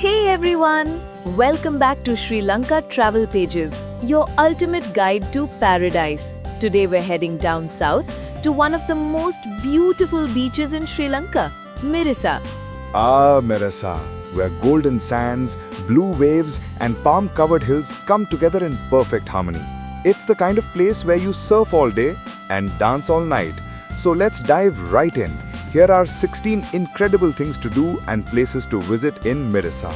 Hey everyone! Welcome back to Sri Lanka Travel Pages, your ultimate guide to paradise. Today we're heading down south to one of the most beautiful beaches in Sri Lanka, Mirissa. Mirissa, where golden sands, blue waves, and palm-covered hills come together in perfect harmony. It's the kind of place where you surf all day and dance all night. So let's dive right in. Here are 16 incredible things to do and places to visit in Mirissa.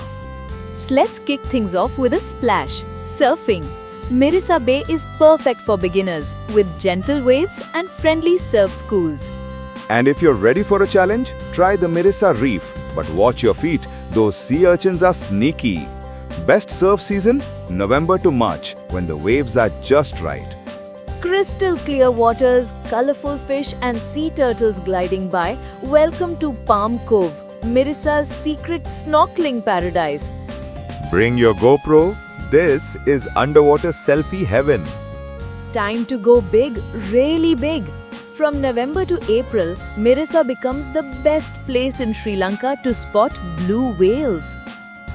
So let's kick things off with a splash, surfing. Mirissa Bay is perfect for beginners, with gentle waves and friendly surf schools. And if you're ready for a challenge, try the Mirissa Reef. But watch your feet, those sea urchins are sneaky. Best surf season, November to March, when the waves are just right. Crystal clear waters, colorful fish and sea turtles gliding by. Welcome to Palm Cove, Mirissa's secret snorkeling paradise. Bring your GoPro. This is underwater selfie heaven. Time to go big, really big. From November to April, Mirissa becomes the best place in Sri Lanka to spot blue whales.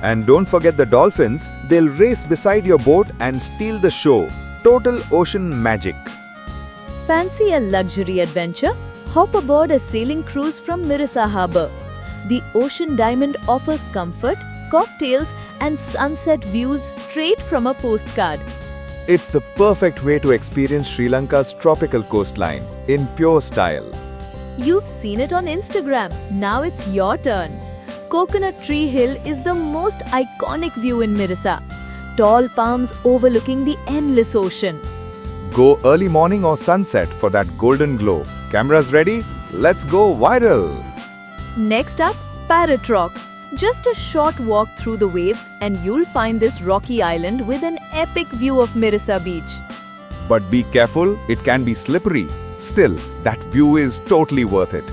And don't forget the dolphins. They'll race beside your boat and steal the show. Total ocean magic. Fancy a luxury adventure? Hop aboard a sailing cruise from Mirissa Harbour. The Ocean Diamond offers comfort, cocktails and sunset views straight from a postcard. It's the perfect way to experience Sri Lanka's tropical coastline in pure style. You've seen it on Instagram. Now it's your turn. Coconut Tree Hill is the most iconic view in Mirissa. Tall palms overlooking the endless ocean. Go early morning or sunset for that golden glow. Cameras ready? Let's go viral! Next up, Parrot Rock. Just a short walk through the waves and you'll find this rocky island with an epic view of Mirissa Beach. But be careful, it can be slippery. Still, that view is totally worth it.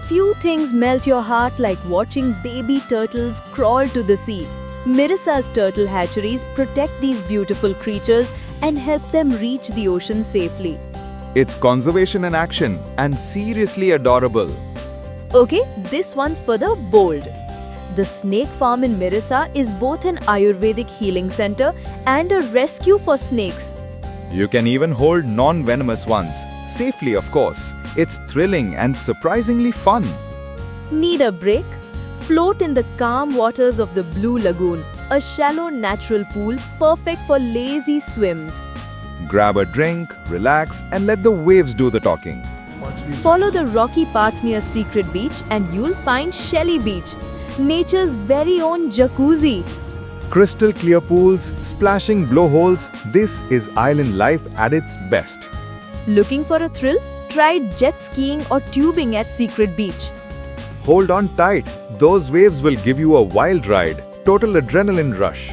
Few things melt your heart like watching baby turtles crawl to the sea. Mirissa's turtle hatcheries protect these beautiful creatures and help them reach the ocean safely. It's conservation in action and seriously adorable. Okay, this one's for the bold. The snake farm in Mirissa is both an Ayurvedic healing center and a rescue for snakes. You can even hold non-venomous ones, safely of course. It's thrilling and surprisingly fun. Need a break? Float in the calm waters of the Blue Lagoon, a shallow natural pool perfect for lazy swims. Grab a drink, relax, and let the waves do the talking. Follow the rocky path near Secret Beach and you'll find Shelly Beach, nature's very own jacuzzi. Crystal clear pools, splashing blowholes, this is island life at its best. Looking for a thrill? Try jet skiing or tubing at Secret Beach. Hold on tight, those waves will give you a wild ride, total adrenaline rush.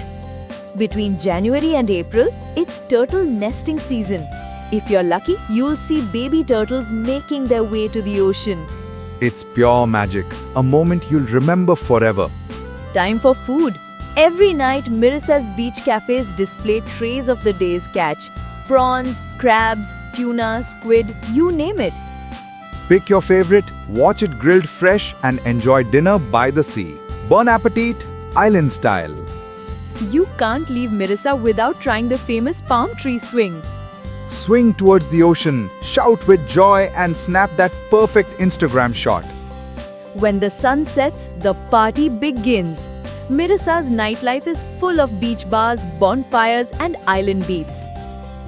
Between January and April, it's turtle nesting season. If you're lucky, you'll see baby turtles making their way to the ocean. It's pure magic, a moment you'll remember forever. Time for food. Every night, Mirissa's beach cafes display trays of the day's catch. Prawns, crabs, tuna, squid, you name it. Pick your favorite, watch it grilled fresh and enjoy dinner by the sea. Bon appetit, island style. You can't leave Mirissa without trying the famous palm tree swing. Swing towards the ocean, shout with joy and snap that perfect Instagram shot. When the sun sets, the party begins. Mirissa's nightlife is full of beach bars, bonfires and island beats.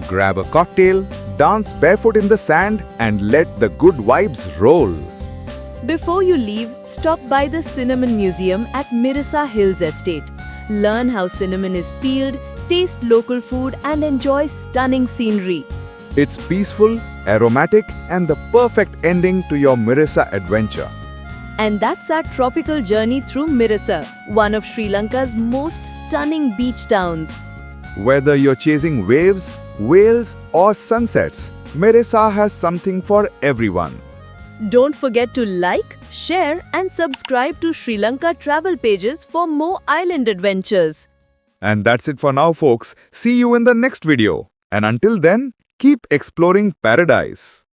Grab a cocktail, dance barefoot in the sand and let the good vibes roll. Before you leave, stop by the Cinnamon Museum at Mirissa Hills Estate. Learn how cinnamon is peeled, taste local food and enjoy stunning scenery. It's peaceful, aromatic and the perfect ending to your Mirissa adventure. And that's our tropical journey through Mirissa, one of Sri Lanka's most stunning beach towns. Whether you're chasing waves, whales or sunsets, Mirissa has something for everyone. Don't forget to like, share and subscribe to Sri Lanka Travel Pages for more island adventures. And that's it for now folks. See you in the next video. And until then, keep exploring paradise.